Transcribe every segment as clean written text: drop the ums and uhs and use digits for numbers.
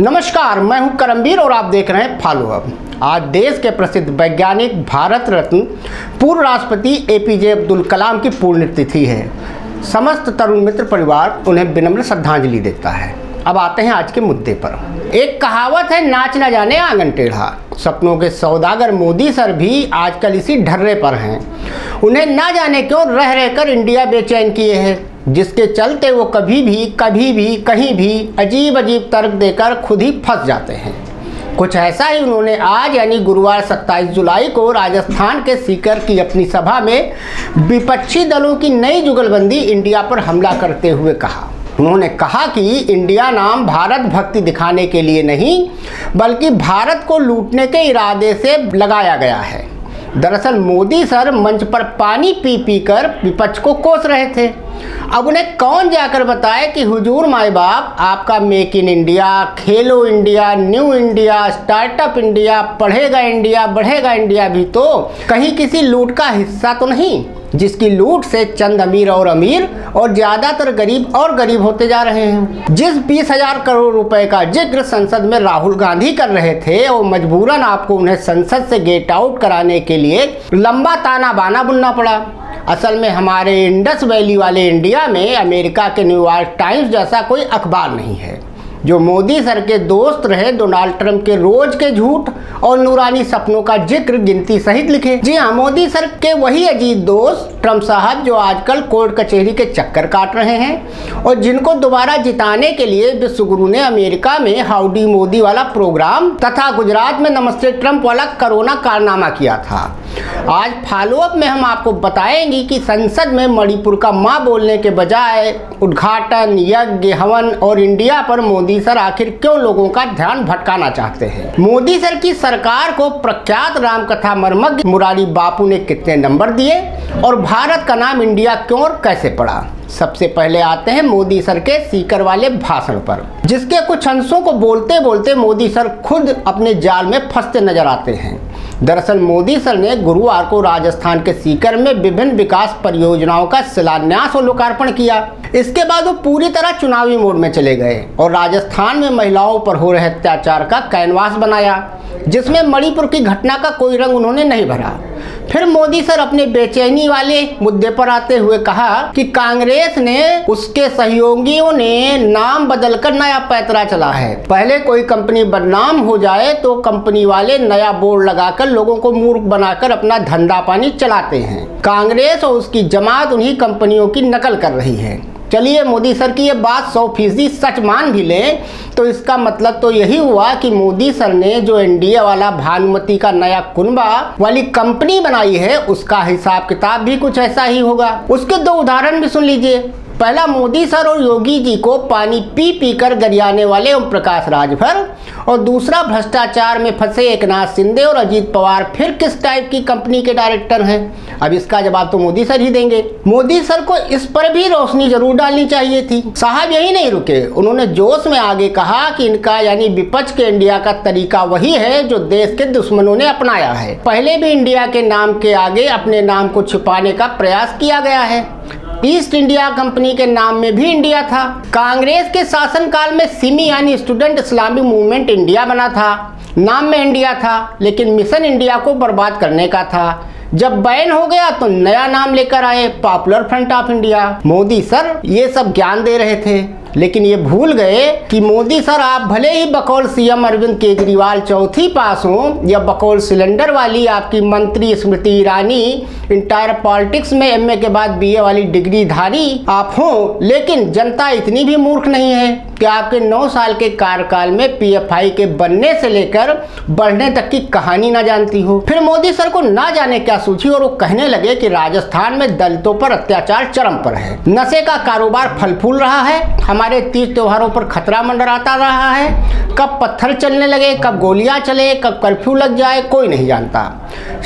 नमस्कार, मैं हूं करमवीर और आप देख रहे हैं फॉलो अप। आज देश के प्रसिद्ध वैज्ञानिक भारत रत्न पूर्व राष्ट्रपति एपीजे अब्दुल कलाम की पुण्यतिथि है। समस्त तरुण मित्र परिवार उन्हें विनम्र श्रद्धांजलि देता है। अब आते हैं आज के मुद्दे पर। एक कहावत है, नाच न जाने आंगन टेढ़ा। सपनों के सौदागर मोदी सर भी आजकल इसी ढर्रे पर हैं। उन्हें ना जाने क्यों रह रहकर इंडिया बेचैन किए हैं, जिसके चलते वो कभी भी कहीं भी अजीब अजीब तर्क देकर खुद ही फंस जाते हैं। कुछ ऐसा ही उन्होंने आज यानी गुरुवार 27 जुलाई को राजस्थान के सीकर की अपनी सभा में विपक्षी दलों की नई जुगलबंदी इंडिया पर हमला करते हुए कहा। उन्होंने कहा कि इंडिया नाम भारत भक्ति दिखाने के लिए नहीं, बल्कि भारत को लूटने के इरादे से लगाया गया है। दरअसल मोदी सर मंच पर पानी पी पी कर विपक्ष को कोस रहे थे। अब उन्हें कौन जाकर बताए कि हुजूर माए बाप, आपका make in India, Khelo India, new India, startup India, पढ़ेगा इंडिया, बढ़ेगा इंडिया भी तो कहीं किसी लूट का हिस्सा तो नहीं, जिसकी लूट से चंद अमीर और ज़्यादातर गरीब और गरीब होते जा रहे हैं। जिस 20,000 करोड़ रुपए का जिक्र संसद में राहुल गांधी कर रहे थे और मजबूरन आपको उन्हें संसद से गेट आउट कराने के लिए लंबा ताना बाना बुनना पड़ा। असल में हमारे इंडस वैली वाले इंडिया में अमेरिका के न्यूयॉर्क टाइम्स जैसा कोई अखबार नहीं है जो मोदी सर के दोस्त रहे डोनाल्ड ट्रंप के रोज के झूठ और नूरानी सपनों का जिक्र गिनती सहित लिखे। जी हाँ, मोदी सर के वही अजीत दोस्त ट्रंप साहब जो आजकल कोर्ट कचहरी के चक्कर काट रहे हैं और जिनको दोबारा जिताने के लिए विश्वगुरु ने अमेरिका में हाउडी मोदी वाला प्रोग्राम तथा गुजरात में नमस्ते ट्रंप वाला कोरोना कारनामा किया था। आज फॉलोअप में हम आपको बताएंगे कि संसद में मणिपुर का मां बोलने के बजाय उद्घाटन, यज्ञ, हवन और इंडिया पर मोदी सर आखिर क्यों लोगों का ध्यान भटकाना चाहते हैं। मोदी सर की सरकार को प्रख्यात रामकथा मर्मज्ञ मुरारी बापू ने कितने नंबर दिए और भारत का नाम इंडिया क्यों और कैसे पड़ा। सबसे पहले आते हैं मोदी सर के सीकर वाले भाषण पर, जिसके कुछ अंशों को बोलते बोलते मोदी सर खुद अपने जाल में फंसते नजर आते हैं। दरअसल मोदी सर ने गुरुवार को राजस्थान के सीकर में विभिन्न विकास परियोजनाओं का शिलान्यास और लोकार्पण किया। इसके बाद वो पूरी तरह चुनावी मोड में चले गए और राजस्थान में महिलाओं पर हो रहे अत्याचार का कैनवास बनाया, जिसमें मणिपुर की घटना का कोई रंग उन्होंने नहीं भरा। फिर मोदी सर अपने बेचैनी वाले मुद्दे पर आते हुए कहा कि कांग्रेस ने उसके सहयोगियों ने नाम बदलकर नया पैतरा चला है। पहले कोई कंपनी बदनाम हो जाए तो कंपनी वाले नया बोर्ड लगाकर लोगों को मूर्ख बनाकर अपना धंधा पानी चलाते हैं। कांग्रेस और उसकी जमात उन्हीं कंपनियों की नकल कर रही है। चलिए मोदी सर की ये बात 100% सच मान भी लें तो इसका मतलब तो यही हुआ कि मोदी सर ने जो एनडीए वाला भानुमति का नया कुनबा वाली कंपनी बनाई है उसका हिसाब किताब भी कुछ ऐसा ही होगा। उसके दो उदाहरण भी सुन लीजिए। पहला, मोदी सर और योगी जी को पानी पी पी कर गरियाने वाले ओम प्रकाश राजभर, और दूसरा भ्रष्टाचार में फंसे एकनाथ शिंदे और अजीत पवार फिर किस टाइप की कंपनी के डायरेक्टर हैं। अब इसका जवाब तो मोदी सर ही देंगे। मोदी सर को इस पर भी रोशनी जरूर डालनी चाहिए थी। साहब यही नहीं रुके, उन्होंने जोश में आगे कहा कि इनका यानी विपक्ष के इंडिया का तरीका वही है जो देश के दुश्मनों ने अपनाया है। पहले भी इंडिया के नाम के आगे अपने नाम को छुपाने का प्रयास किया गया है। ईस्ट इंडिया कंपनी के नाम में भी इंडिया था। कांग्रेस के शासनकाल में सिमी यानी स्टूडेंट इस्लामिक मूवमेंट इंडिया बना था। नाम में इंडिया था लेकिन मिशन इंडिया को बर्बाद करने का था। जब बैन हो गया तो नया नाम लेकर आए, popular front of India. Modi sir ये सब ज्ञान दे रहे थे, लेकिन ये भूल गए कि मोदी सर आप भले ही बकौल सीएम अरविंद केजरीवाल चौथी पास हो या बकौल सिलेंडर वाली आपकी मंत्री स्मृति ईरानी इंटायर पॉलिटिक्स में एमए के बाद बीए वाली डिग्री धारी आप हो, लेकिन जनता इतनी भी मूर्ख नहीं है कि आपके 9 साल के कार्यकाल में पीएफआई के बनने से लेकर बढ़ने तक की कहानी ना जानती हो। फिर मोदी सर को ना जाने क्या सूझी और वो कहने लगे कि राजस्थान में दलितों पर अत्याचार चरम पर है, नशे का कारोबार फल फूल रहा है, हमारे तीज त्योहारों पर खतरा मंडराता रहा है, कब पत्थर चलने लगे, कब गोलियां चले, कब कर्फ्यू लग जाए कोई नहीं जानता।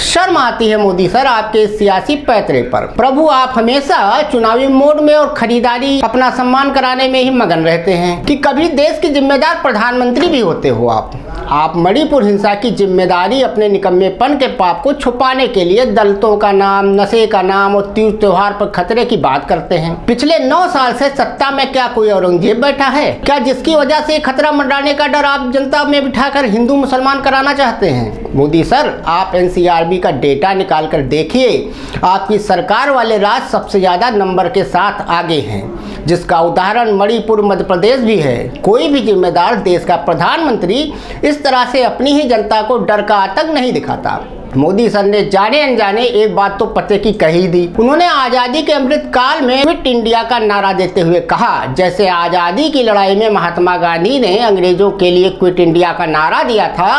शर्म आती है मोदी सर आपके सियासी पैतरे पर। प्रभु आप हमेशा चुनावी मोड में और खरीदारी अपना सम्मान कराने में ही मगन रहते हैं कि कभी देश की जिम्मेदार प्रधानमंत्री भी होते हो आप मणिपुर हिंसा की जिम्मेदारी अपने निकम्मेपन के पाप को छुपाने के लिए दलितों का नाम, नशे का नाम और तीज त्योहार पर खतरे की बात करते हैं। पिछले 9 साल से सत्ता में क्या कोई और औरंगजेब बैठा है क्या, जिसकी वजह से खतरा मंडराने का डर आप जनता में बिठाकर हिंदू मुसलमान कराना चाहते हैं? मोदी सर, आप एनसीआरबी का डेटा निकाल कर देखिए, आपकी सरकार वाले राज्य सबसे ज्यादा नंबर के साथ आगे हैं, जिसका उदाहरण मणिपुर, मध्य प्रदेश भी है। कोई भी जिम्मेदार देश का प्रधानमंत्री इस तरह से अपनी ही जनता को डर का आतंक नहीं दिखाता। मोदी सर ने जाने अनजाने एक बात तो पते की कही दी। उन्होंने आज़ादी के अमृत काल में क्विट इंडिया का नारा देते हुए कहा, जैसे आज़ादी की लड़ाई में महात्मा गांधी ने अंग्रेजों के लिए क्विट इंडिया का नारा दिया था,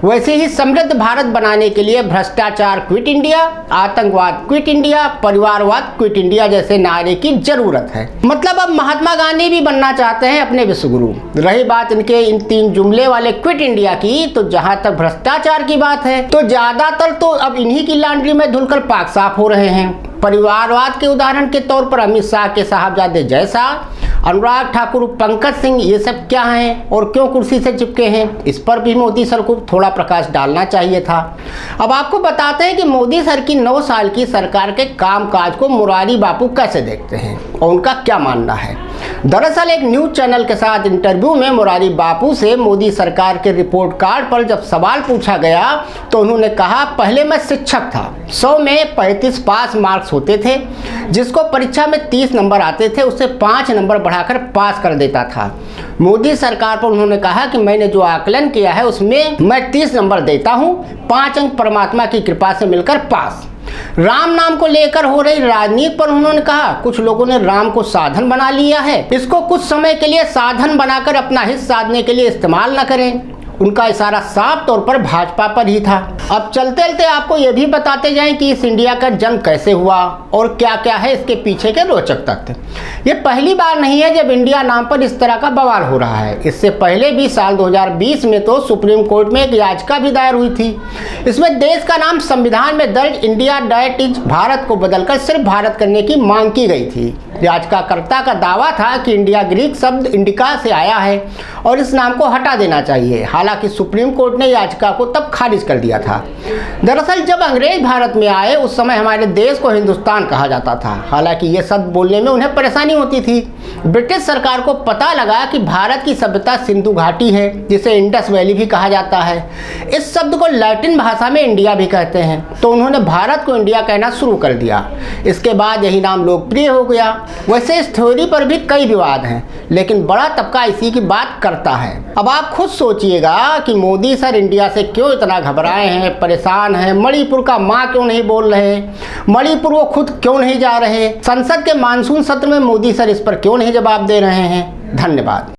वैसे ही समृद्ध भारत बनाने के लिए भ्रष्टाचार क्विट इंडिया, आतंकवाद क्विट इंडिया, परिवारवाद क्विट इंडिया जैसे नारे की जरूरत है। मतलब अब महात्मा गांधी भी बनना चाहते हैं अपने विश्वगुरु। रही बात इनके इन 3 जुमले वाले क्विट इंडिया की, तो जहां तक भ्रष्टाचार की बात है तो ज्यादातर तो अब इन्हीं की लॉन्ड्री में धुलकर पाक साफ हो रहे हैं। परिवारवाद के उदाहरण के तौर पर अमित शाह के साहबजादे जय शाह, अनुराग ठाकुर, पंकज सिंह, ये सब क्या हैं और क्यों कुर्सी से चिपके हैं, इस पर भी मोदी सर को थोड़ा प्रकाश डालना चाहिए था। अब आपको बताते हैं कि मोदी सर की 9 साल की सरकार के कामकाज को मुरारी बापू कैसे देखते हैं और उनका क्या मानना है। दरअसल एक न्यूज चैनल के साथ इंटरव्यू में मुरारी बापू से मोदी सरकार के रिपोर्ट कार्ड पर जब सवाल पूछा गया तो उन्होंने कहा, पहले मैं शिक्षक था, 100 में 35 पास मार्क्स होते थे, जिसको परीक्षा में 30 नंबर आते थे उससे 5 नंबर बढ़ाकर पास कर देता था। मोदी सरकार पर उन्होंने कहा कि मैंने जो आकलन किया है उसमें मैं 30 नंबर देता हूं, 5 अंक परमात्मा की कृपा से मिलकर पास। राम नाम को लेकर हो रही राजनीति पर उन्होंने कहा, कुछ लोगों ने राम को साधन बना लिया है, इसको कुछ समय के लिए साधन बनाकर अपना हित साधने के लिए इस्तेमाल न करें। उनका इशारा साफ तौर पर भाजपा पर ही था। अब चलते चलते आपको यह भी बताते जाएं कि इस इंडिया का जन्म कैसे हुआ और क्या क्या है इसके पीछे के रोचक तथ्य। ये पहली बार नहीं है जब इंडिया नाम पर इस तरह का बवाल हो रहा है। इससे पहले भी साल 2020 में तो सुप्रीम कोर्ट में एक याचिका भी दायर हुई थी। इसमें देश का नाम संविधान में दर्ज इंडिया डैट इज भारत को बदलकर सिर्फ भारत करने की मांग की गई थी। याचिकाकर्ता का दावा था कि इंडिया ग्रीक शब्द इंडिका से आया है और इस नाम को हटा देना चाहिए। हालांकि सुप्रीम कोर्ट ने याचिका को तब खारिज कर दिया था। दरअसल जब अंग्रेज भारत में आए उस समय हमारे देश को हिंदुस्तान कहा जाता था। हालांकि ये शब्द बोलने में उन्हें परेशानी होती थी। ब्रिटिश सरकार को पता लगा कि भारत की सभ्यता सिंधु घाटी है, जिसे इंडस वैली भी कहा जाता है। इस शब्द को लैटिन भाषा में इंडिया भी कहते हैं, तो उन्होंने भारत को इंडिया कहना शुरू कर दिया। इसके बाद यही नाम लोकप्रिय हो गया। वैसे इस थ्योरी पर भी कई विवाद हैं, लेकिन बड़ा तबका इसी की बात करता है। अब आप खुद सोचिएगा कि मोदी सर इंडिया से क्यों इतना घबराए हैं, परेशान हैं। मणिपुर का माँ क्यों नहीं बोल रहे, मणिपुर वो खुद क्यों नहीं जा रहे, संसद के मानसून सत्र में मोदी सर इस पर क्यों नहीं जवाब दे रहे हैं। धन्यवाद।